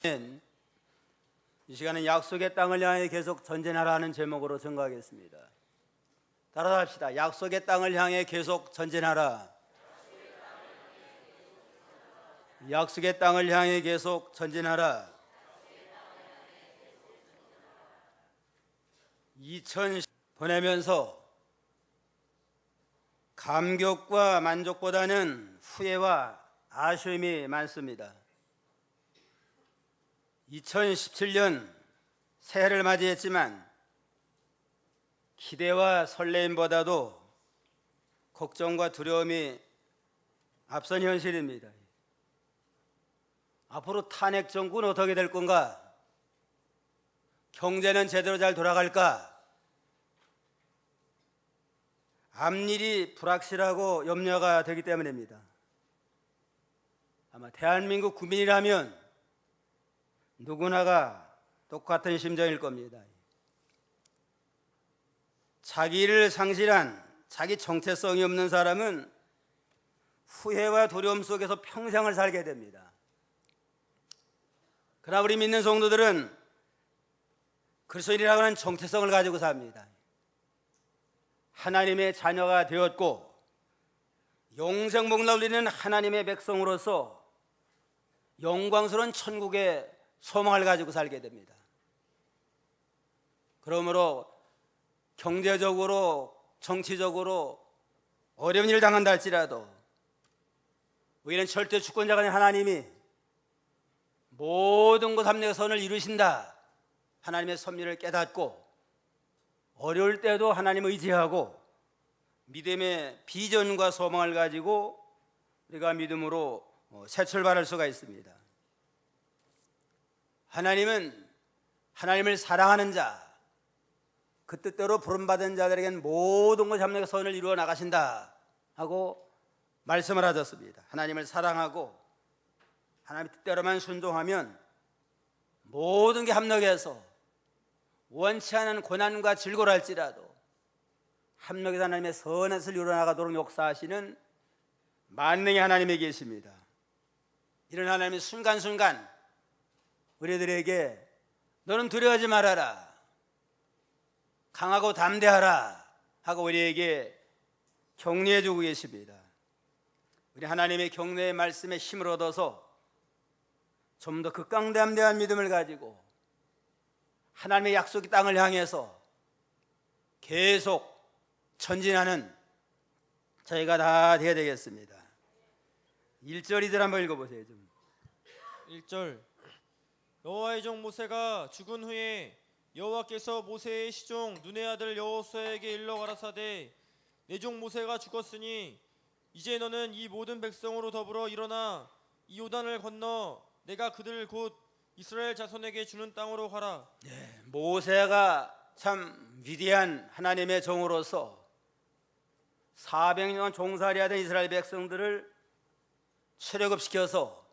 이 시간은 약속의 땅을 향해 계속 전진하라는 제목으로 증거하겠습니다. 따라서 합시다. 약속의 땅을 향해 계속 전진하라. 약속의 땅을 향해 계속 전진하라. 2010 보내면서 감격과 만족보다는 후회와 아쉬움이 많습니다. 2017년 새해를 맞이했지만 기대와 설레임보다도 걱정과 두려움이 앞선 현실입니다. 앞으로 탄핵 정부는 어떻게 될 건가? 경제는 제대로 잘 돌아갈까? 앞일이 불확실하고 염려가 되기 때문입니다. 아마 대한민국 국민이라면 누구나가 똑같은 심정일 겁니다. 자기를 상실한 자기 정체성이 없는 사람은 후회와 두려움 속에서 평생을 살게 됩니다. 그러나 우리 믿는 성도들은 그리스도인이라고 하는 정체성을 가지고 삽니다. 하나님의 자녀가 되었고 영생복락을 누리는 하나님의 백성으로서 영광스러운 천국의 소망을 가지고 살게 됩니다. 그러므로 경제적으로 정치적으로 어려운 일을 당한다 할지라도 우리는 절대 주권자가 아닌 하나님이 모든 것 합력의 선을 이루신다, 하나님의 섭리를 깨닫고 어려울 때도 하나님을 의지하고 믿음의 비전과 소망을 가지고 우리가 믿음으로 새 출발할 수가 있습니다. 하나님은 하나님을 사랑하는 자, 그 뜻대로 부름받은 자들에게는 모든 것 합력의 선을 이루어 나가신다 하고 말씀을 하셨습니다. 하나님을 사랑하고 하나님의 뜻대로만 순종하면 모든 게 합력해서 원치 않은 고난과 질고를 할지라도 합력해서 하나님의 선한 것을 이루어 나가도록 역사하시는 만능의 하나님이 계십니다. 이런 하나님이 순간순간 우리들에게 너는 두려워하지 말아라, 강하고 담대하라 하고 우리에게 격려해 주고 계십니다. 우리 하나님의 격려의 말씀에 힘을 얻어서 좀 더 극강담대한 믿음을 가지고 하나님의 약속의 땅을 향해서 계속 전진하는 저희가 다 되어야 되겠습니다. 1절 2절 한번 읽어보세요. 1절 여호와의 종 모세가 죽은 후에 여호와께서 모세의 시종 눈의 아들 여호수아에게 일러 가라사대 내 종 모세가 죽었으니 이제 너는 이 모든 백성으로 더불어 일어나 이 요단을 건너 내가 그들 곧 이스라엘 자손에게 주는 땅으로 가라. 모세가 참 위대한 하나님의 종으로서 400년 종살이하던 이스라엘 백성들을 출애굽시켜서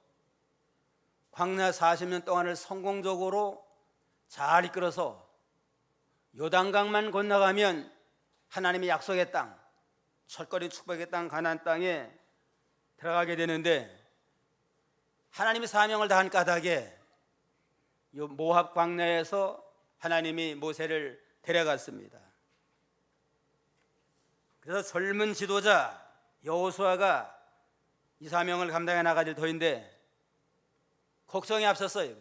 광야 40년 동안을 성공적으로 잘 이끌어서 요단강만 건너가면 하나님의 약속의 땅, 첫거리 축복의 땅 가나안 땅에 들어가게 되는데, 하나님이 사명을 다한 까닭에 요 모압 광야에서 하나님이 모세를 데려갔습니다. 그래서 젊은 지도자 여호수아가 이 사명을 감당해 나가질 터인데 걱정이 앞섰어요.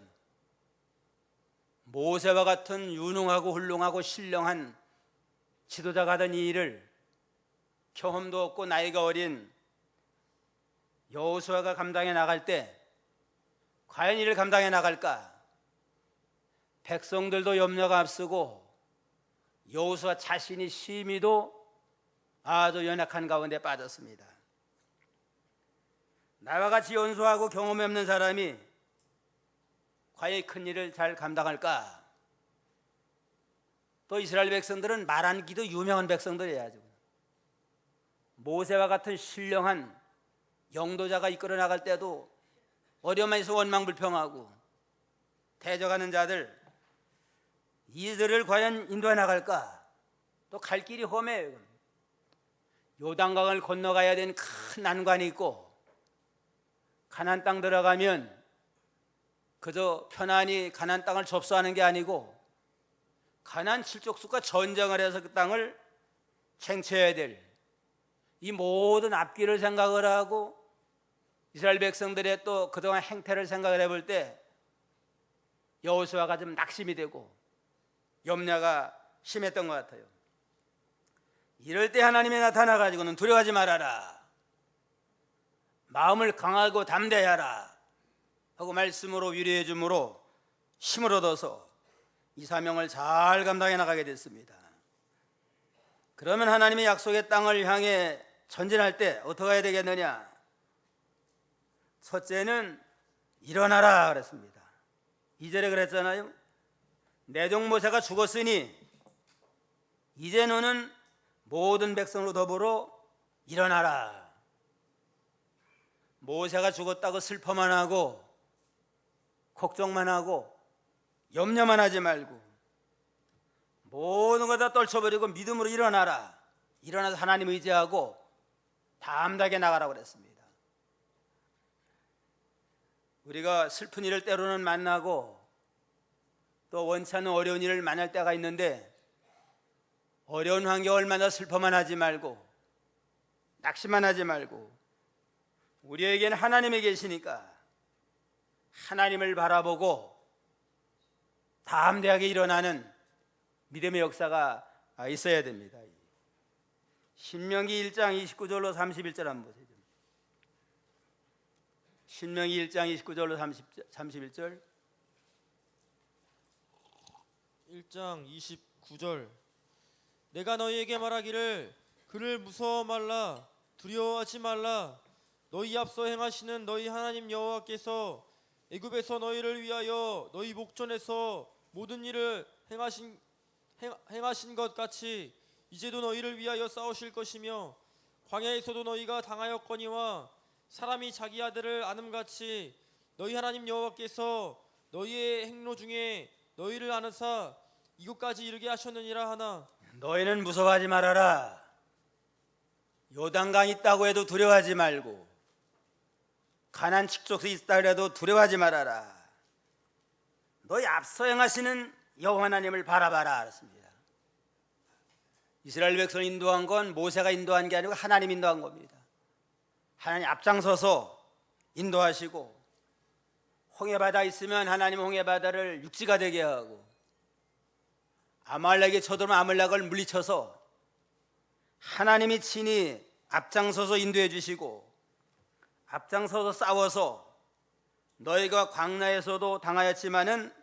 모세와 같은 유능하고 훌륭하고 신령한 지도자가 하던 이 일을 경험도 없고 나이가 어린 여호수아가 감당해 나갈 때 과연 이를 감당해 나갈까? 백성들도 염려가 앞서고 여호수아 자신이 심히도 아주 연약한 가운데 빠졌습니다. 나와 같이 연소하고 경험이 없는 사람이 과연 큰 일을 잘 감당할까? 또 이스라엘 백성들은 말 안 기도 유명한 백성들이에요. 모세와 같은 신령한 영도자가 이끌어 나갈 때도 어려움만 있어 원망불평하고 대적하는 자들, 이들을 과연 인도해 나갈까? 또 갈 길이 험해요. 요단강을 건너가야 되는 큰 난관이 있고 가나안 땅 들어가면 그저 편안히 가나안 땅을 접수하는 게 아니고 가나안 칠족속과 전쟁을 해서 그 땅을 쟁취해야 될 이 모든 앞길을 생각을 하고 이스라엘 백성들의 또 그동안 행태를 생각을 해볼 때 여호수아가 좀 낙심이 되고 염려가 심했던 것 같아요. 이럴 때 하나님이 나타나가지고는 두려워하지 말아라, 마음을 강하고 담대하라 하고 말씀으로 위로해 주므로 힘을 얻어서 이 사명을 잘 감당해 나가게 됐습니다. 그러면 하나님의 약속의 땅을 향해 전진할 때 어떻게 해야 되겠느냐? 첫째는 일어나라 그랬습니다. 2절에 그랬잖아요. 내 종 모세가 죽었으니 이제 너는 모든 백성으로 더불어 일어나라. 모세가 죽었다고 슬퍼만 하고 걱정만 하고 염려만 하지 말고 모든 거 다 떨쳐버리고 믿음으로 일어나라. 일어나서 하나님 의지하고 담대하게 나가라고 그랬습니다. 우리가 슬픈 일을 때로는 만나고 또 원치 않는 어려운 일을 만날 때가 있는데 어려운 환경을 만나 슬퍼만 하지 말고 낙심만 하지 말고 우리에게는 하나님이 계시니까 하나님을 바라보고 담대하게 일어나는 믿음의 역사가 있어야 됩니다. 신명기 1장 29절로 31절 한번 보세요. 신명기 1장 29절로 31절. 1장 29절. 내가 너희에게 말하기를 그를 무서워 말라, 두려워하지 말라. 너희 앞서 행하시는 너희 하나님 여호와께서 애굽에서 너희를 위하여 너희 목전에서 모든 일을 행하신 것 같이 이제도 너희를 위하여 싸우실 것이며 광야에서도 너희가 당하였거니와 사람이 자기 아들을 아름같이 너희 하나님 여호와께서 너희의 행로 중에 너희를 아느사 이곳까지 이르게 하셨느니라 하나. 너희는 무서워하지 말아라. 요단강 있다고 해도 두려워하지 말고 가나안 칙족에 있다 해도 두려워하지 말아라. 너희 앞서 행하시는 여호와 하나님을 바라봐라 그랬습니다. 이스라엘 백성을 인도한 건 모세가 인도한 게 아니고 하나님 인도한 겁니다. 하나님 앞장서서 인도하시고 홍해바다 있으면 하나님 홍해바다를 육지가 되게 하고 아말렉이 쳐들어오면 아말렉을 물리쳐서 하나님이 친히 앞장서서 인도해 주시고 앞장서서 싸워서 너희가 광야에서도 당하였지만은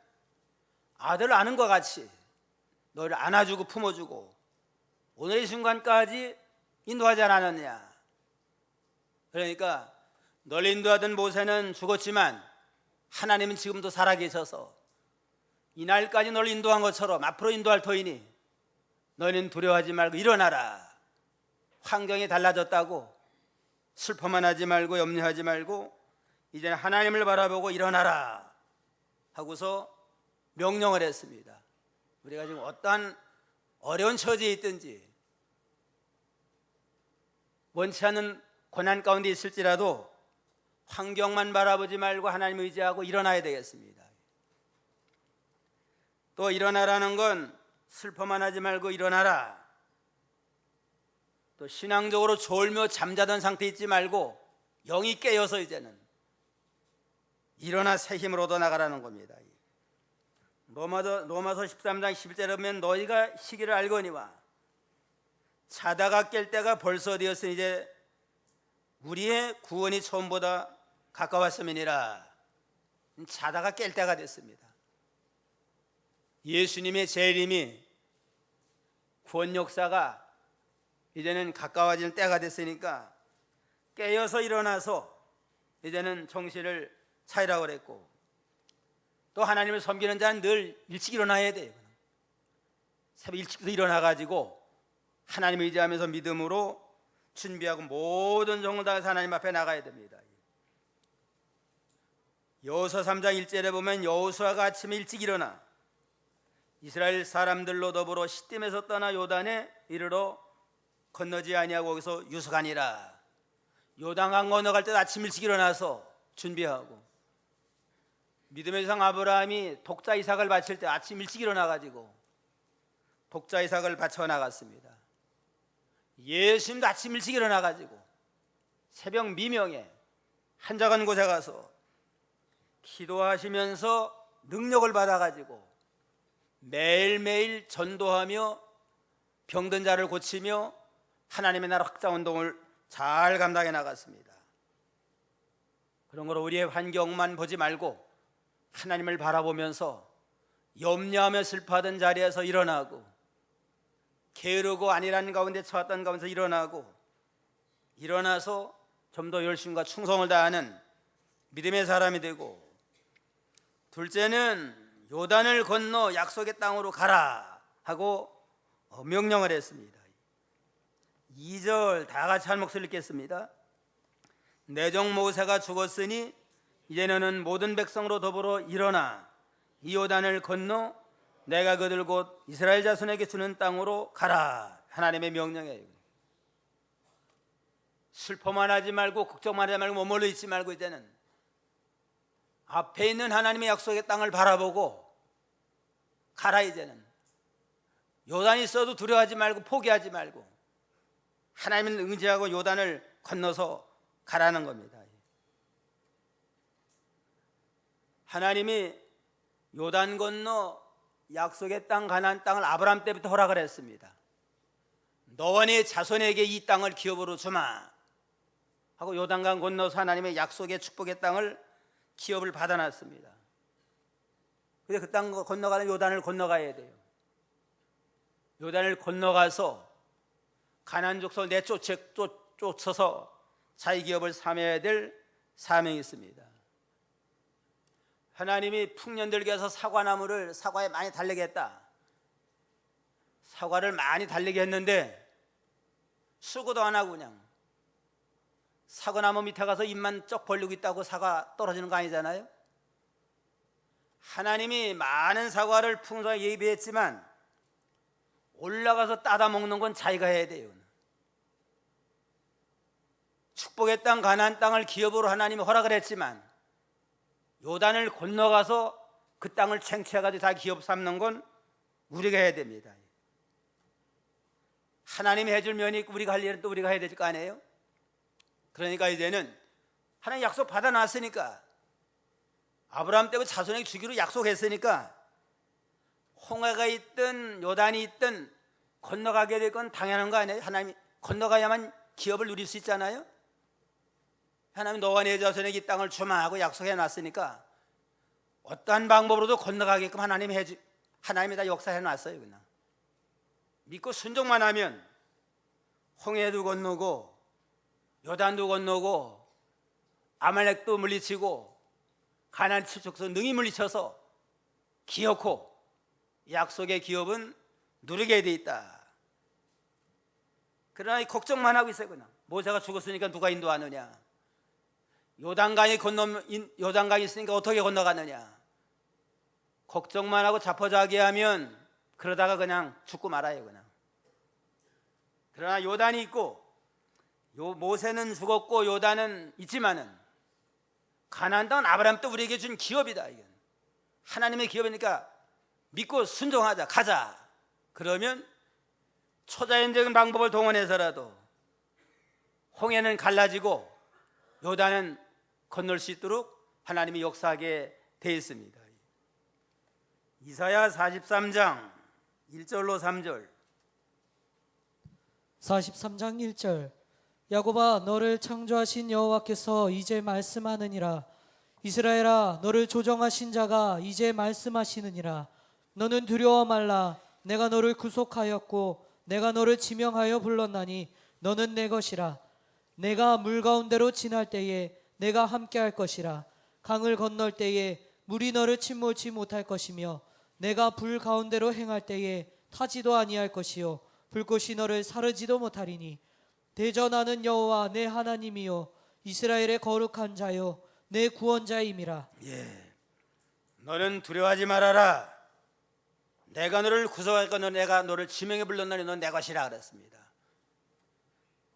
아들을 아는 것 같이 너희를 안아주고 품어주고 오늘 이 순간까지 인도하지 않았느냐. 그러니까 널 인도하던 모세는 죽었지만 하나님은 지금도 살아계셔서 이날까지 널 인도한 것처럼 앞으로 인도할 터이니 너희는 두려워하지 말고 일어나라. 환경이 달라졌다고 슬퍼만 하지 말고 염려하지 말고 이제는 하나님을 바라보고 일어나라 하고서 명령을 했습니다. 우리가 지금 어떠한 어려운 처지에 있든지 원치 않는 고난 가운데 있을지라도 환경만 바라보지 말고 하나님 의지하고 일어나야 되겠습니다. 또 일어나라는 건 슬퍼만 하지 말고 일어나라. 또 신앙적으로 졸며 잠자던 상태에 있지 말고 영이 깨어서 이제는 일어나 새 힘을 얻어 나가라는 겁니다. 로마서 13장 11절에 보면 너희가 시기를 알거니와 자다가 깰 때가 벌써 되었으니 이제 우리의 구원이 처음보다 가까웠음이니라. 자다가 깰 때가 됐습니다. 예수님의 재림이 구원 역사가 이제는 가까워질 때가 됐으니까 깨어서 일어나서 이제는 정신을 차리라고 그랬고 또 하나님을 섬기는 자는 늘 일찍 일어나야 돼요. 새벽 일찍부터 일어나가지고 하나님 의지하면서 믿음으로 준비하고 모든 정을 다해서 하나님 앞에 나가야 됩니다. 여호수아 3장 1절에 보면 여호수아가 아침에 일찍 일어나 이스라엘 사람들로 더불어 시딤에서 떠나 요단에 이르러 건너지 아니하고 거기서 유숙하니라. 요단강 건너갈 때 아침 일찍 일어나서 준비하고 믿음의 성 아브라함이 독자 이삭을 바칠 때 아침 일찍 일어나 가지고 독자 이삭을 바쳐 나갔습니다. 예수님도 아침 일찍 일어나 가지고 새벽 미명에 한적한 곳에 가서 기도하시면서 능력을 받아 가지고 매일매일 전도하며 병든 자를 고치며 하나님의 나라 확장 운동을 잘 감당해 나갔습니다. 그런 거로 우리의 환경만 보지 말고 하나님을 바라보면서 염려하며 슬퍼하던 자리에서 일어나고 게으르고 안일한 가운데 처했던 가운데서 일어나서 좀 더 열심과 충성을 다하는 믿음의 사람이 되고, 둘째는 요단을 건너 약속의 땅으로 가라 하고 명령을 했습니다. 2절 다 같이 한 목소리 읽겠습니다. 내 종 모세가 죽었으니 이제 너는 모든 백성으로 더불어 일어나 이 요단을 건너 내가 그들 곧 이스라엘 자손에게 주는 땅으로 가라. 하나님의 명령이에요. 슬퍼만 하지 말고 걱정만 하지 말고 머물러 있지 말고 이제는 앞에 있는 하나님의 약속의 땅을 바라보고 가라. 이제는 요단이 있어도 두려워하지 말고 포기하지 말고 하나님을 의지하고 요단을 건너서 가라는 겁니다. 하나님이 요단 건너 약속의 땅 가나안 땅을 아브라함 때부터 허락을 했습니다. 너와 네 자손에게 이 땅을 기업으로 주마 하고 요단강 건너서 하나님의 약속의 축복의 땅을 기업을 받아놨습니다. 근데 그 땅 건너가는 요단을 건너가야 돼요. 요단을 건너가서 가나안 족속을 내쫓아서 자기 기업을 삼아야 될 사명이 있습니다. 하나님이 풍년들게 해서 사과에 많이 달리게 했다. 사과를 많이 달리게 했는데 수고도 안 하고 그냥 사과나무 밑에 가서 입만 쩍 벌리고 있다고 사과 떨어지는 거 아니잖아요. 하나님이 많은 사과를 풍성하게 예비했지만 올라가서 따다 먹는 건 자기가 해야 돼요. 축복의 땅 가나안 땅을 기업으로 하나님이 허락을 했지만 요단을 건너가서 그 땅을 챙취해가지고 다 기업 삼는 건 우리가 해야 됩니다. 하나님이 해줄 면이 있고 우리가 할 일은 또 우리가 해야 될 거 아니에요. 그러니까 이제는 하나님 약속 받아놨으니까 아브라함 때고 자손에게 주기로 약속했으니까 홍해가 있든 요단이 있든 건너가게 될 건 당연한 거 아니에요. 하나님이 건너가야만 기업을 누릴 수 있잖아요. 하나님 너와 네 자손에게 이 땅을 주마 하고 약속해 놨으니까 어떠한 방법으로도 건너가게끔 하나님이 다 역사해 놨어요. 그냥 믿고 순종만 하면 홍해도 건너고 요단도 건너고 아말렉도 물리치고 가나안 족속 능히 물리쳐서 기어코 약속의 기업은 누리게 돼 있다. 그러나 걱정만 하고 있어요. 그냥 모세가 죽었으니까 누가 인도하느냐, 요단강이 있으니까 어떻게 건너가느냐, 걱정만 하고 자포자기하면 그러다가 그냥 죽고 말아요. 그냥. 그러나 요단이 있고 모세는 죽었고 요단은 있지만은 가나안 땅은 아브라함 때 우리에게 준 기업이다. 이건 하나님의 기업이니까 믿고 순종하자, 가자. 그러면 초자연적인 방법을 동원해서라도 홍해는 갈라지고 요단은 건널 수 있도록 하나님이 역사하게 되어 있습니다. 이사야 43장 1절로 3절. 43장 1절. 야곱아, 너를 창조하신 여호와께서 이제 말씀하느니라. 이스라엘아, 너를 조정하신 자가 이제 말씀하시느니라. 너는 두려워 말라. 내가 너를 구속하였고 내가 너를 지명하여 불렀나니 너는 내 것이라. 내가 물 가운데로 지날 때에 내가 함께할 것이라. 강을 건널 때에 물이 너를 침몰치 못할 것이며 내가 불 가운데로 행할 때에 타지도 아니할 것이요 불꽃이 너를 사르지도 못하리니 대전하는 여호와 내 하나님이요 이스라엘의 거룩한 자요 내 구원자임이라. 너는 두려워하지 말아라. 내가 너를 구속할 거는 내가 너를 지명해 불렀나니 넌 내 것이라 그랬습니다.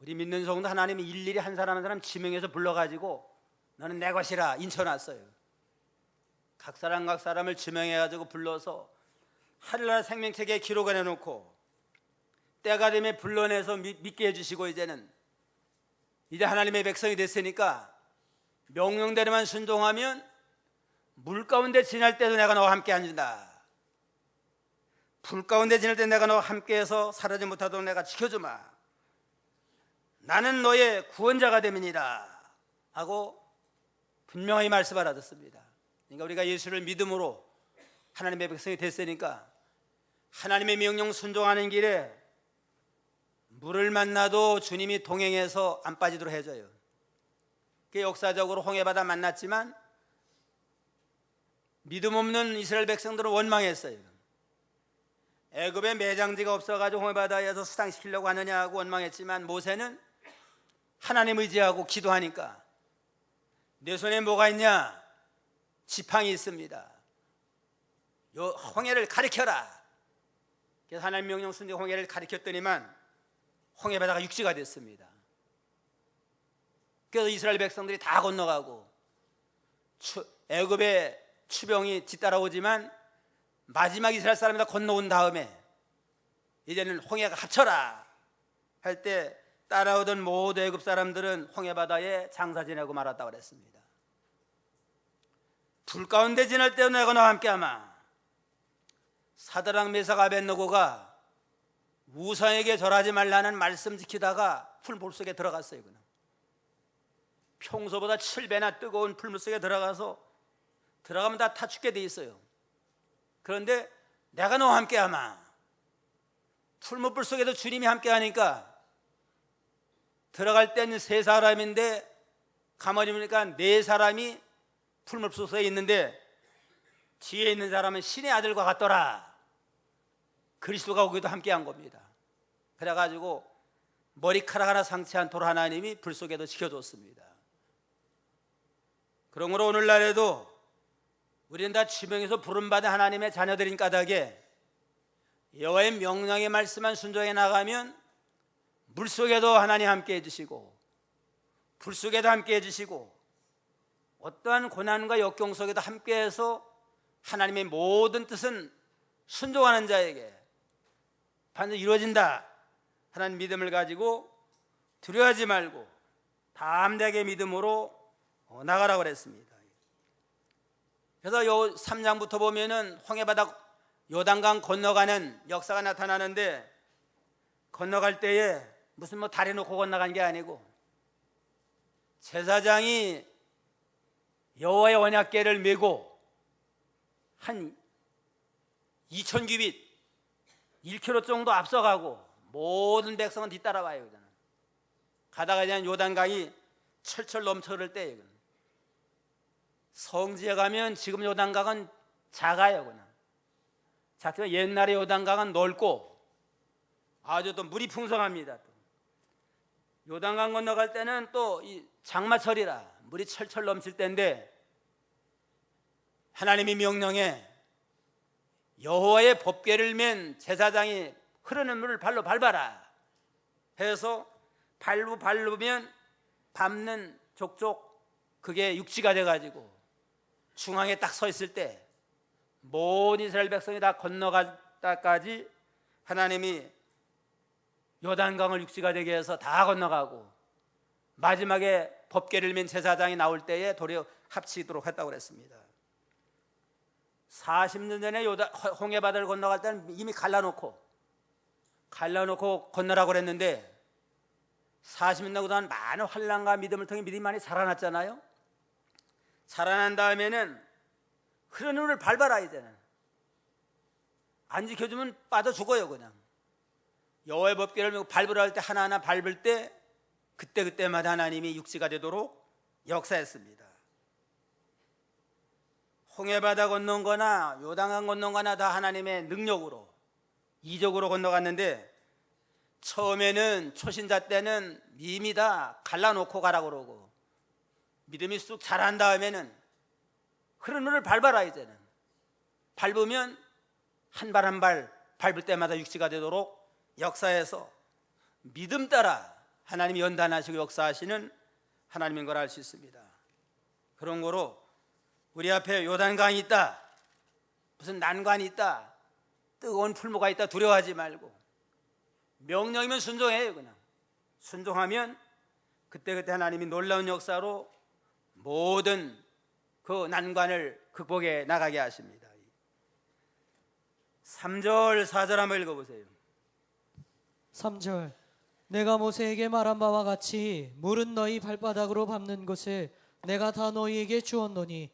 우리 믿는 성도 하나님이 일일이 한 사람 한 사람 지명해서 불러가지고 너는 내 것이라 인쳐놨어요. 각 사람을 지명해가지고 불러서 하늘나라 생명책에 기록을 해놓고 때가 되면 불러내서 믿게 해주시고 이제 하나님의 백성이 됐으니까 명령대로만 순종하면 물 가운데 지날 때도 내가 너와 함께 앉는다. 불 가운데 지날 때 내가 너와 함께해서 사라지 못하도록 내가 지켜주마. 나는 너의 구원자가 됨이니라 하고 분명히 말씀을 하셨습니다. 그러니까 우리가 예수를 믿음으로 하나님의 백성이 됐으니까 하나님의 명령 순종하는 길에 물을 만나도 주님이 동행해서 안 빠지도록 해줘요. 그 역사적으로 홍해바다 만났지만 믿음 없는 이스라엘 백성들은 원망했어요. 애굽에 매장지가 없어가지고 홍해바다에서 수상시키려고 하느냐 하고 원망했지만 모세는 하나님 의지하고 기도하니까 내 손에 뭐가 있냐? 지팡이 있습니다. 요 홍해를 가리켜라. 그래서 하나님 명령 순종 홍해를 가리켰더니만 홍해바다가 육지가 됐습니다. 그래서 이스라엘 백성들이 다 건너가고 애굽의 추병이 뒤따라오지만 마지막 이스라엘 사람이 다 건너온 다음에 이제는 홍해가 합쳐라 할 때 따라오던 모든 애굽 사람들은 홍해바다에 장사 지내고 말았다고 그랬습니다. 불 가운데 지날 때도 내가 너와 함께하마. 사드락 메삭 아벳느고가 우상에게 절하지 말라는 말씀 지키다가 풀물 속에 들어갔어요. 그냥 평소보다 7배나 뜨거운 풀물 속에 들어가면 다 타 죽게 돼 있어요. 그런데 내가 너와 함께하마. 풀무불 속에도 주님이 함께하니까 들어갈 때는 3사람인데 가만히 보니까 4사람이 풀무불 속에 있는데 뒤에 있는 사람은 신의 아들과 같더라. 그리스도가 오기도 함께한 겁니다. 그래가지고 머리카락 하나 상치 않도록 하나님이 불 속에도 지켜줬습니다. 그러므로 오늘날에도 우리는 다 지명해서 부름받은 하나님의 자녀들인 까닭에 여호와의 명령에 말씀만 순종해 나가면 물속에도 하나님 함께 해주시고 불 속에도 함께 해주시고 어떠한 고난과 역경 속에도 함께해서 하나님의 모든 뜻은 순종하는 자에게 반드시 이루어진다 하는 믿음을 가지고 두려워하지 말고 담대하게 믿음으로 나가라고 그랬습니다. 그래서 요 3장부터 보면은 홍해바다 요단강 건너가는 역사가 나타나는데 건너갈 때에 무슨 다리 놓고 건너간 게 아니고 제사장이 여호와의 언약궤를 메고 한 2,000규빗 1km 정도 앞서가고 모든 백성은 뒤따라와요. 가다가 그냥 요단강이 철철 넘쳐흐를 때 성지에 가면 지금 요단강은 작아요. 그냥 작지만 옛날에 요단강은 넓고 아주 또 물이 풍성합니다. 요단강 건너갈 때는 또 이 장마철이라 물이 철철 넘칠 때인데 하나님의 명령에 여호와의 법궤를 맨 제사장이 흐르는 물을 발로 밟아라 해서 밟으면 밟는 족족 그게 육지가 돼가지고 중앙에 딱 서 있을 때 모든 이스라엘 백성이 다 건너갈 때까지 하나님이 요단강을 육지가 되게 해서 다 건너가고 마지막에 법궤를 맨 제사장이 나올 때에 도리어 합치도록 했다고 그랬습니다. 40년 전에 홍해바다를 건너갈 때는 이미 갈라놓고 건너라고 그랬는데 40년 나고 난 많은 환난과 믿음을 통해 믿음이 많이 자라났잖아요. 자라난 다음에는 흐르는 물을 밟아라. 이제는 안 지켜주면 빠져 죽어요. 그냥 여호와의 법궤를 밟으라 할 때 하나하나 밟을 때 그때마다 하나님이 육지가 되도록 역사했습니다. 홍해바다 건넌 거나 요단강 건넌 거나 다 하나님의 능력으로 이적으로 건너갔는데 처음에는 초신자 때는 이미 다 갈라놓고 가라고 그러고 믿음이 쑥 자란 다음에는 흐르는 물을 밟아라. 이제는 밟으면 한 발 한 발 밟을 때마다 육지가 되도록 역사해서 믿음 따라 하나님이 연단하시고 역사하시는 하나님인 걸 알 수 있습니다. 그런 거로 우리 앞에 요단강이 있다, 무슨 난관이 있다, 뜨거운 풀무가 있다, 두려워하지 말고 명령이면 순종해요. 그냥 순종하면 그때그때 하나님이 놀라운 역사로 모든 그 난관을 극복해 나가게 하십니다. 3절 4절 한번 읽어보세요. 3절 내가 모세에게 말한 바와 같이 물은 너희 발바닥으로 밟는 것을 내가 다 너희에게 주었노니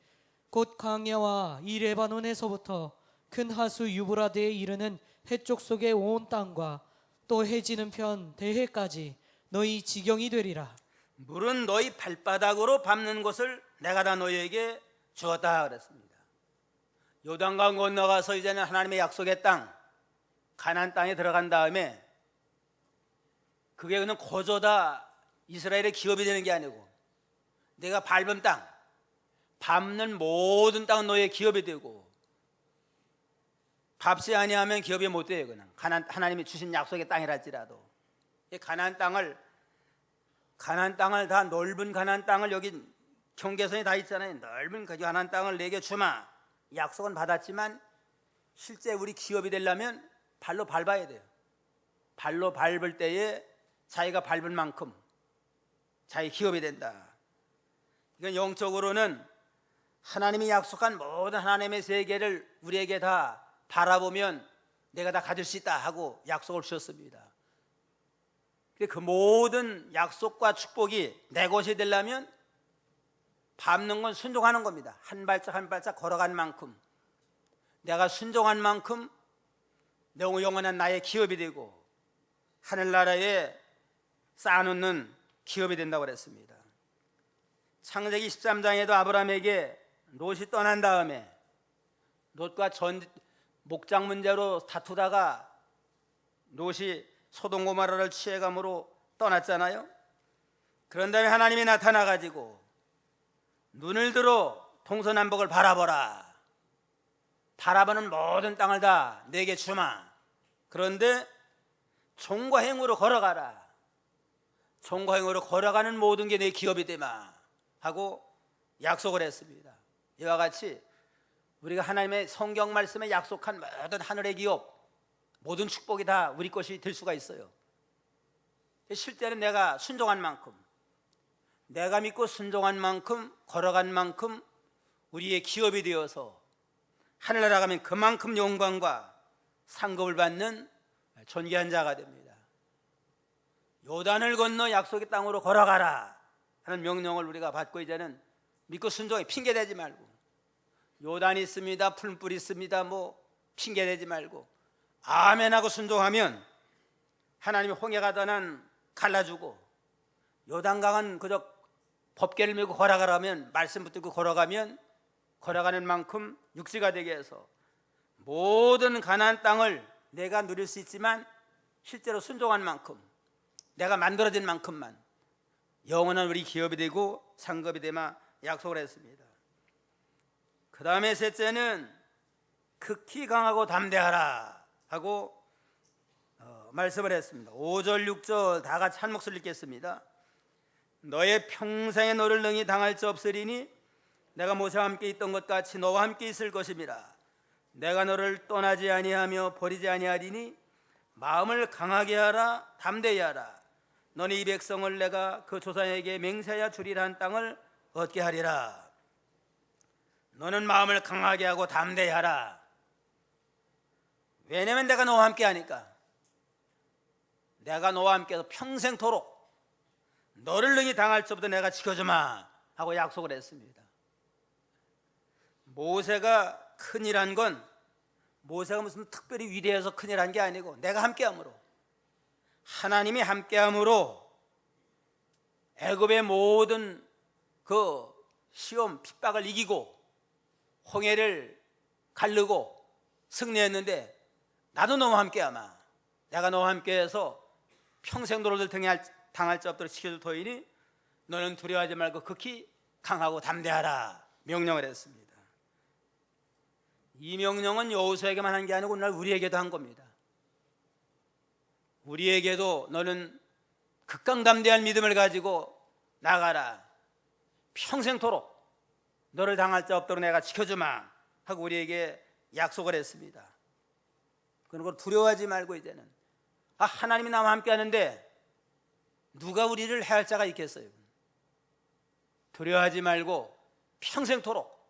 곧 광야와 이 레바논에서부터 큰 하수 유브라데에 이르는 해쪽 속의 온 땅과 또 해지는 편 대해까지 너희 지경이 되리라. 물은 너희 발바닥으로 밟는 것을 내가 다 너희에게 주었다 그랬습니다. 요단강 건너가서 이제는 하나님의 약속의 땅 가나안 땅에 들어간 다음에 그게 그냥 거저다 이스라엘의 기업이 되는 게 아니고 내가 밟은 땅, 밟는 모든 땅은 너희의 기업이 되고 밟지 아니하면 기업이 못 돼요. 그냥 하나님이 주신 약속의 땅이랄지라도 이 가나안 땅을 다 넓은 가나안 땅을 여기 경계선이 다 있잖아요. 넓은 그 가나안 땅을 내게 주마 약속은 받았지만 실제 우리 기업이 되려면 발로 밟아야 돼요. 발로 밟을 때에 자기가 밟은 만큼 자기 기업이 된다. 이건 영적으로는 하나님이 약속한 모든 하나님의 세계를 우리에게 다 바라보면 내가 다 가질 수 있다 하고 약속을 주셨습니다. 그 모든 약속과 축복이 내 것이 되려면 밟는 건 순종하는 겁니다. 한 발짝 한 발짝 걸어간 만큼 내가 순종한 만큼 내 영원한 나의 기업이 되고 하늘나라에 쌓아놓는 기업이 된다고 그랬습니다. 창세기 13장에도 아브라함에게 롯이 떠난 다음에 롯과 목장 문제로 다투다가 롯이 소돔 고모라를 취해감으로 떠났잖아요. 그런 다음에 하나님이 나타나가지고 눈을 들어 동서남북을 바라보라. 바라보는 모든 땅을 다 내게 주마. 그런데 종과 행으로 걸어가라. 종과 행으로 걸어가는 모든 게 내 기업이 되마 하고 약속을 했습니다. 이와 같이 우리가 하나님의 성경 말씀에 약속한 모든 하늘의 기업, 모든 축복이 다 우리 것이 될 수가 있어요. 실제는 내가 순종한 만큼, 내가 믿고 순종한 만큼, 걸어간 만큼 우리의 기업이 되어서 하늘나라 가면 그만큼 영광과 상급을 받는 존귀한 자가 됩니다. 요단을 건너 약속의 땅으로 걸어가라 하는 명령을 우리가 받고 이제는 믿고 순종해. 핑계대지 말고 요단이 있습니다, 풀뿔이 있습니다, 뭐 핑계대지 말고 아멘하고 순종하면 하나님이 홍해가 떠난 갈라주고 요단강은 그저 법궤를 메고 걸어가라면 말씀 붙들고 걸어가면 걸어가는 만큼 육지가 되게 해서 모든 가나안 땅을 내가 누릴 수 있지만 실제로 순종한 만큼 내가 만들어진 만큼만 영원한 우리 기업이 되고 상급이 되마 약속을 했습니다. 그 다음에 셋째는 극히 강하고 담대하라 하고 말씀을 했습니다. 5절 6절 다 같이 한 목소리 읽겠습니다. 너의 평생에 너를 능히 당할 자 없으리니 내가 모세와 함께 있던 것 같이 너와 함께 있을 것임이라. 내가 너를 떠나지 아니하며 버리지 아니하리니 마음을 강하게 하라, 담대히 하라. 너는 이 백성을 내가 그 조상에게 맹세하여 주리라 한 땅을 얻게 하리라. 너는 마음을 강하게 하고 담대히 하라. 왜냐면 내가 너와 함께 하니까. 내가 너와 함께해서 평생토록 너를 능히 당할 자부터 내가 지켜주마 하고 약속을 했습니다. 모세가 큰일한 건 모세가 무슨 특별히 위대해서 큰일한 게 아니고 내가 함께함으로, 하나님이 함께함으로 애굽의 모든 그 시험 핍박을 이기고 홍해를 가르고 승리했는데 나도 너와 함께하마. 내가 너와 함께해서 평생 너를 당할 자 없도록 지켜줄 터이니 너는 두려워하지 말고 극히 강하고 담대하라 명령을 했습니다. 이 명령은 여호수아에게만 한 게 아니고 오늘 우리에게도 한 겁니다. 우리에게도 너는 극강담대한 믿음을 가지고 나가라. 평생토록 너를 당할 자 없도록 내가 지켜주마 하고 우리에게 약속을 했습니다. 그런 걸 두려워하지 말고 이제는 하나님이 나와 함께 하는데 누가 우리를 해할 자가 있겠어요? 두려워하지 말고 평생토록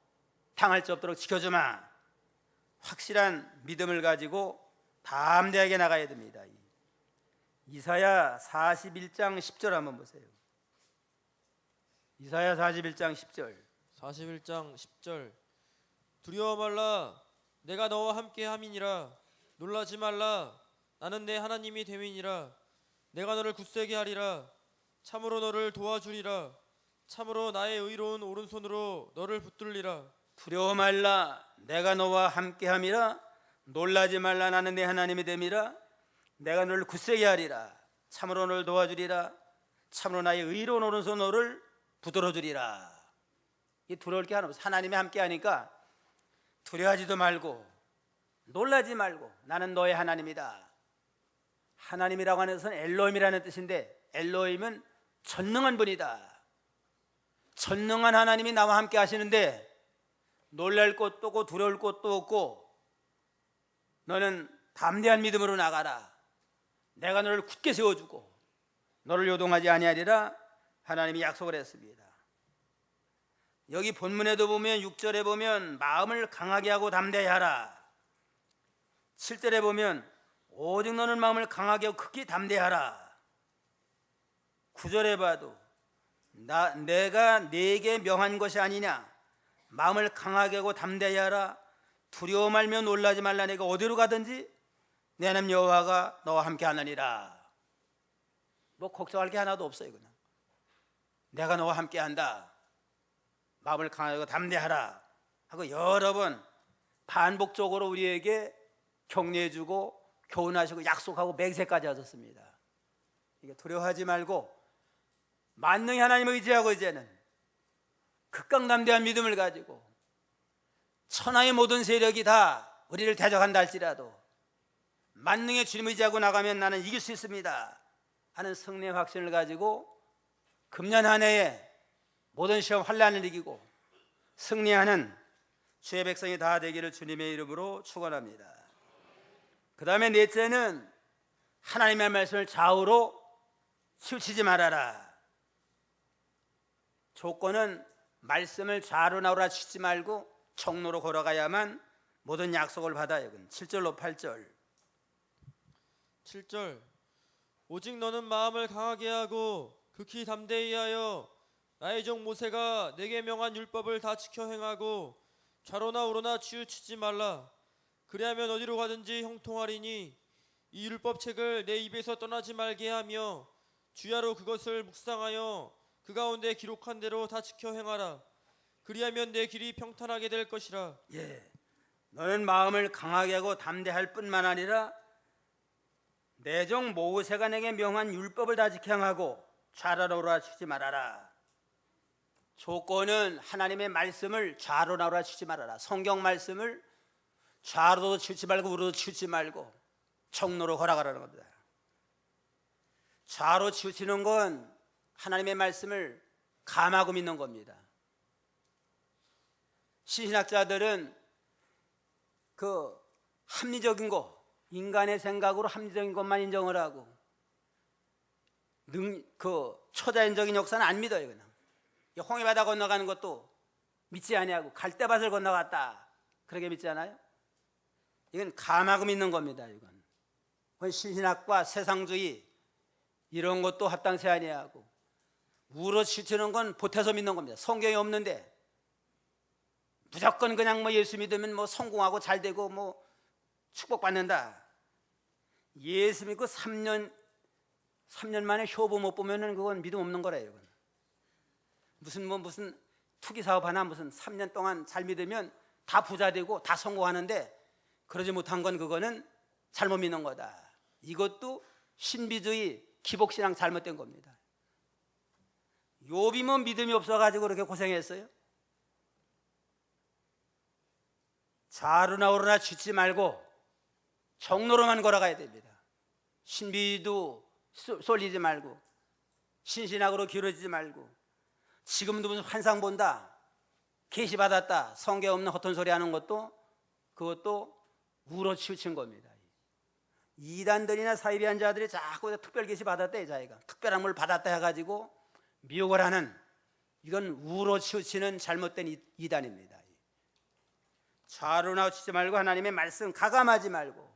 당할 자 없도록 지켜주마. 확실한 믿음을 가지고 담대하게 나가야 됩니다. 이사야 41장 10절 한번 보세요. 이사야 41장 10절. 41장 10절. 두려워 말라, 내가 너와 함께 함이니라. 놀라지 말라, 나는 내 하나님이 됨이니라. 내가 너를 굳세게 하리라. 참으로 너를 도와주리라. 참으로 나의 의로운 오른손으로 너를 붙들리라. 두려워 말라, 내가 너와 함께함이라. 놀라지 말라, 나는 내 하나님이 됨이라. 내가 너를 굳세게 하리라. 참으로 너를 도와주리라. 참으로 나의 의로운 오른손 너를 붙들어주리라. 이 두려울 게 하나 없어. 하나님이 함께하니까 두려워하지도 말고 놀라지 말고 나는 너의 하나님이다. 하나님이라고 하는 것은 엘로힘이라는 뜻인데 엘로힘은 전능한 분이다. 전능한 하나님이 나와 함께 하시는데 놀랄 것도 없고 두려울 것도 없고 너는 담대한 믿음으로 나가라. 내가 너를 굳게 세워주고 너를 요동하지 아니하리라. 하나님이 약속을 했습니다. 여기 본문에도 보면 6절에 보면 마음을 강하게 하고 담대히 하라. 7절에 보면 오직 너는 마음을 강하게 하고 극히 담대히 하라. 9절에 봐도 내가 네게 명한 것이 아니냐. 마음을 강하게 하고 담대히 하라. 두려워 말며 놀라지 말라. 내가 어디로 가든지 내 하나님 여호와가 너와 함께 하느니라. 뭐 걱정할 게 하나도 없어요. 그냥 내가 너와 함께 한다. 마음을 강하게 하고 담대하라 하고 여러 번 반복적으로 우리에게 격려해주고 교훈하시고 약속하고 맹세까지 하셨습니다. 이게 두려워하지 말고 만능히 하나님을 의지하고 이제는 극강담대한 믿음을 가지고 천하의 모든 세력이 다 우리를 대적한다 할지라도 만능의 주님을 의지하고 나가면 나는 이길 수 있습니다 하는 승리의 확신을 가지고 금년 한 해에 모든 시험 환난을 이기고 승리하는 주의 백성이 다 되기를 주님의 이름으로 축원합니다. 그 다음에 넷째는 하나님의 말씀을 좌우로 치우치지 말아라. 조건은 말씀을 좌로 나오라 치지 말고 정로로 걸어가야만 모든 약속을 받아요. 7절로 8절. 7절. 오직 너는 마음을 강하게 하고 극히 담대히 하여 나의 종 모세가 내게 명한 율법을 다 지켜 행하고 좌로나 우로나 치우치지 말라. 그리하면 어디로 가든지 형통하리니 이 율법책을 내 입에서 떠나지 말게 하며 주야로 그것을 묵상하여 그 가운데 기록한 대로 다 지켜 행하라. 그리하면 내 길이 평탄하게 될 것이라. 너는 마음을 강하게 하고 담대할 뿐만 아니라 내 종 모세가 내게 명한 율법을 다 지켜 행하고 좌로나 우로나 치지 말아라. 조건은 하나님의 말씀을 좌로나 우로나 치지 말아라. 성경 말씀을 좌로도 치우치 말고 우로도 치우치 말고 정로로 걸어가라는 겁니다. 좌로 치우치는 건 하나님의 말씀을 감하고 믿는 겁니다. 신신학자들은 그 합리적인 거, 인간의 생각으로 합리적인 것만 인정을 하고 그 초자연적인 역사는 안 믿어요. 그냥 홍해바다 건너가는 것도 믿지 아니하고 갈대밭을 건너갔다 그렇게 믿지 않아요? 이건 감하고 믿는 겁니다. 이건 신신학과 세상주의 이런 것도 합당치 아니하고 우로 치우치는 건 보태서 믿는 겁니다. 성경이 없는데 무조건 그냥 뭐 예수 믿으면 뭐 성공하고 잘 되고 뭐 축복받는다. 예수 믿고 3년 만에 효부 못 보면은 그건 믿음 없는 거래요. 무슨 투기 사업 하나 무슨 3년 동안 잘 믿으면 다 부자 되고 다 성공하는데 그러지 못한 건 그거는 잘못 믿는 거다. 이것도 신비주의 기복신앙 잘못된 겁니다. 욥이 뭐 믿음이 없어가지고 그렇게 고생했어요? 좌로나 우로나 치지 말고 정로로만 걸어가야 됩니다. 신비도 쏠리지 말고 신신학으로 기울어지지 말고 지금도 무슨 환상 본다 계시 받았다 성경 없는 헛된 소리 하는 것도 그것도 우로 치우친 겁니다. 이단들이나 사이비한 자들이 자꾸 특별 계시 받았다, 이 자기가 특별한 걸 받았다 해가지고 미혹을 하는, 이건 우로 치우치는 잘못된 이단입니다. 좌로나 치지 말고 하나님의 말씀 가감하지 말고,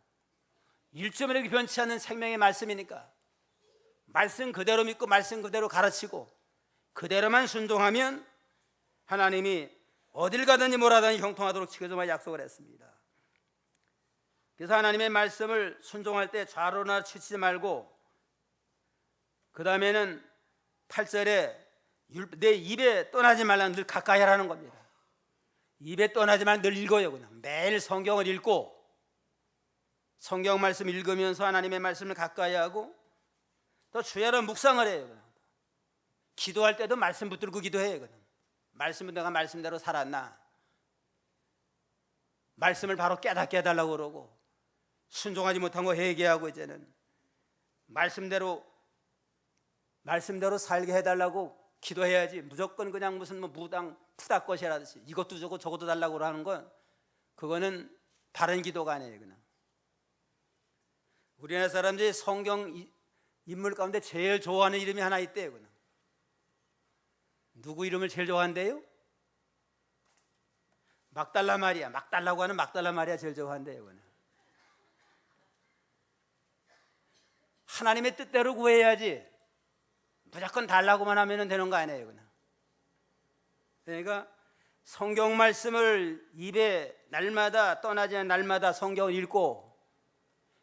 1점이라도 변치 않는 생명의 말씀이니까 말씀 그대로 믿고 말씀 그대로 가르치고 그대로만 순종하면 하나님이 어딜 가든지 뭐라든지 형통하도록 지켜주마 약속을 했습니다. 그래서 하나님의 말씀을 순종할 때 좌로나 치지 말고, 그 다음에는 8절에 내 입에 떠나지 말라, 늘 가까이 하라는 겁니다. 입에 떠나지 말고 늘 읽어요. 그냥 매일 성경을 읽고 성경 말씀 읽으면서 하나님의 말씀을 가까이 하고 또 주야로 묵상을 해요. 그냥 기도할 때도 말씀 붙들고 기도해요. 그냥 말씀은 내가 말씀대로 살았나, 말씀을 바로 깨닫게 해달라고 그러고, 순종하지 못한 거 회개하고 이제는 말씀대로 살게 해달라고 기도해야지, 무조건 그냥 무슨 뭐 무당 푸닥것이라듯이 이것도 주고 저것도 달라고 하는 건 그거는 바른 기도가 아니에요. 그냥 우리나라 사람들이 성경 인물 가운데 제일 좋아하는 이름이 하나 있대요. 그냥 누구 이름을 제일 좋아한대요? 막달라 마리아, 막 달라고 하는 막달라 마리아 제일 좋아한대요. 그냥 하나님의 뜻대로 구해야지 무조건 달라고만 하면 되는 거 아니에요. 그냥 그러니까 성경 말씀을 입에 날마다 떠나지 않는 날마다 성경을 읽고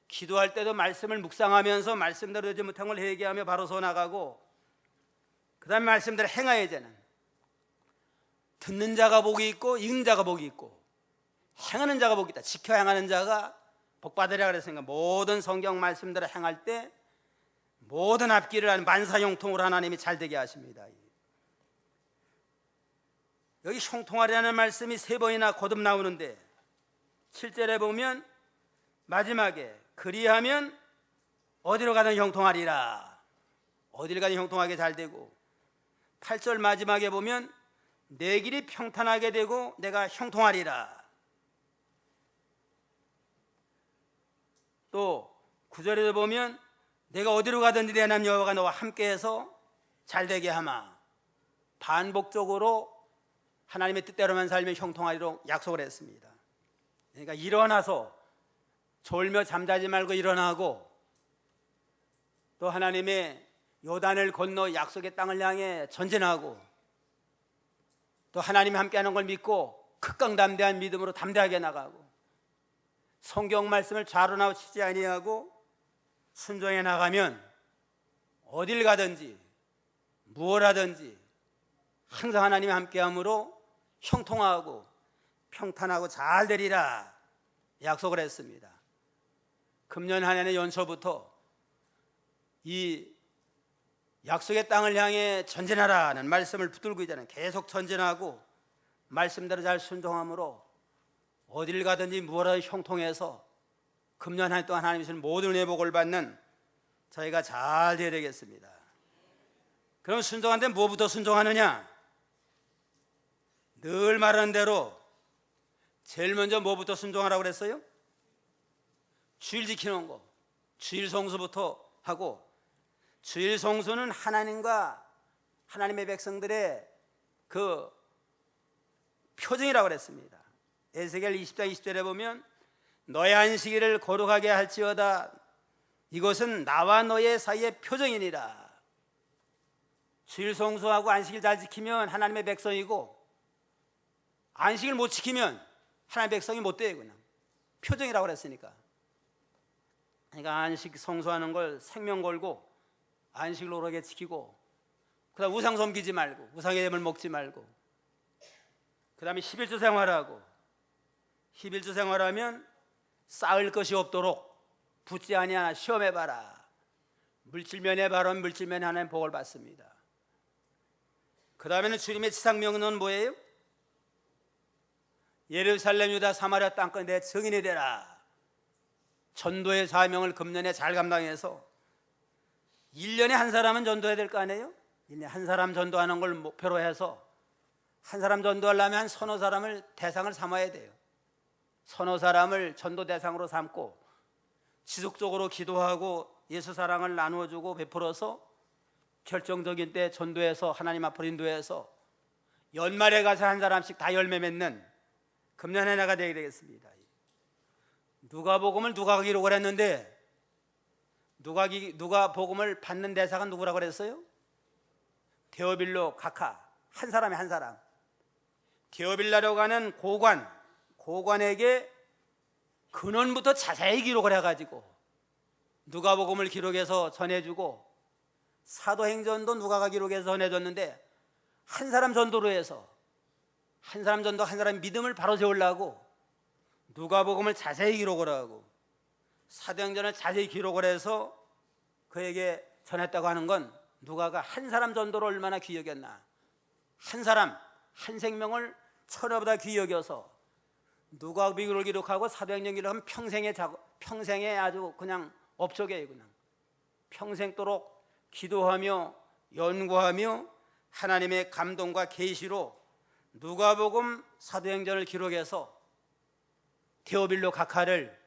기도할 때도 말씀을 묵상하면서 말씀대로 되지 못한 걸 회개하며 바로 서 나가고, 그 다음에 말씀대로 행해야 되는, 듣는 자가 복이 있고 읽는 자가 복이 있고 행하는 자가 복이 있다. 지켜 행하는 자가 복받으리라 그랬으니까 모든 성경 말씀대로 행할 때 모든 앞길을 하는 만사형통으로 하나님이 잘 되게 하십니다. 여기 형통하리라는 말씀이 3번이나 거듭 나오는데 7절에 보면 마지막에 그리하면 어디로 가든 형통하리라, 어디를 가든 형통하게 잘 되고, 8절 마지막에 보면 내 길이 평탄하게 되고 내가 형통하리라. 또 9절에도 보면 내가 어디로 가든지 내 하나님 여호와가 너와 함께해서 잘 되게 하마. 반복적으로 하나님의 뜻대로만 살면 형통하리로 약속을 했습니다. 그러니까 일어나서 졸며 잠자지 말고 일어나고, 또 하나님의 요단을 건너 약속의 땅을 향해 전진하고, 또 하나님이 함께하는 걸 믿고 극강담대한 믿음으로 담대하게 나가고, 성경 말씀을 좌로나 치지 아니하고 순종해 나가면 어딜 가든지 무엇 하든지 항상 하나님이 함께함으로 형통하고 평탄하고 잘 되리라 약속을 했습니다. 금년 한 해의 연초부터 이 약속의 땅을 향해 전진하라는 말씀을 붙들고 있잖아요. 계속 전진하고 말씀대로 잘 순종함으로 어딜 가든지 무엇하든지 형통해서 금년 한 해 동안 하나님이 주신 모든 회복을 받는 저희가 잘 되어야 되겠습니다. 그럼 순종하는데 뭐부터 순종하느냐? 늘 말하는 대로 제일 먼저 뭐부터 순종하라고 그랬어요? 주일 지키는 거, 주일 성수부터 하고, 주일 성수는 하나님과 하나님의 백성들의 그 표징이라고 그랬습니다. 에스겔 20장 20절에 보면 너의 안식일을 거룩하게 할지어다, 이것은 나와 너의 사이의 표정이니라. 주일 성수하고 안식일 잘 지키면 하나님의 백성이고, 안식일 못 지키면 하나님의 백성이 못 돼요. 그냥 표정이라고 그랬으니까. 그러니까 안식 성수하는 걸 생명 걸고 안식을 오르게 지키고, 그 다음 우상 섬기지 말고 우상의 예물 먹지 말고, 그 다음에 11주 생활하고, 11주 생활하면 쌓을 것이 없도록 붙지 아니하나 시험해봐라. 물질면에 바른 물질면에 하나님 복을 받습니다. 그 다음에는 주님의 지상명령은 뭐예요? 예루살렘 유다 사마리아 땅끝 내 증인이 되라. 전도의 사명을 금년에 잘 감당해서 1년에 한 사람은 전도해야 될 거 아니에요? 1년에 한 사람 전도하는 걸 목표로 해서 한 사람 전도하려면 한 서너 사람을 대상을 삼아야 돼요. 서너 사람을 전도 대상으로 삼고 지속적으로 기도하고 예수 사랑을 나누어주고 베풀어서 결정적인 때 전도해서 하나님 앞으로 인도해서 연말에 가서 한 사람씩 다 열매 맺는 금년의 해가 되게 되겠습니다. 누가복음을 누가 기록을 했는데 누가복음을 받는 대상은 누구라고 그랬어요? 데오빌로 각하, 한 사람에 한 사람. 데오빌라라고 하는 고관에게 근원부터 자세히 기록을 해가지고 누가복음을 기록해서 전해주고 사도행전도 누가가 기록해서 전해줬는데 한 사람 전도로 해서 한 사람 전도 한 사람 믿음을 바로 세우려고 누가복음을 자세히 기록을 하고 사도행전을 자세히 기록을 해서 그에게 전했다고 하는 건 누가가 한 사람 전도를 얼마나 귀히 여겼나. 한 사람 한 생명을 천하보다 귀히 여겨서 누가복음을 기록하고 사도행전 기록하면 평생에 아주 그냥 업적이에요. 그냥 평생도록 기도하며 연구하며 하나님의 감동과 계시로 누가복음 사도행전을 기록해서 데오빌로 각하를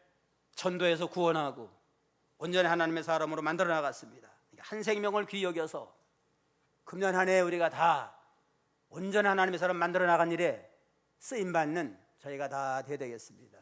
전도해서 구원하고 온전히 하나님의 사람으로 만들어 나갔습니다. 한 생명을 귀히 여겨서 금년 한 해 우리가 다 온전한 하나님의 사람 만들어 나간 일에 쓰임받는 저희가 다 되어야 되겠습니다.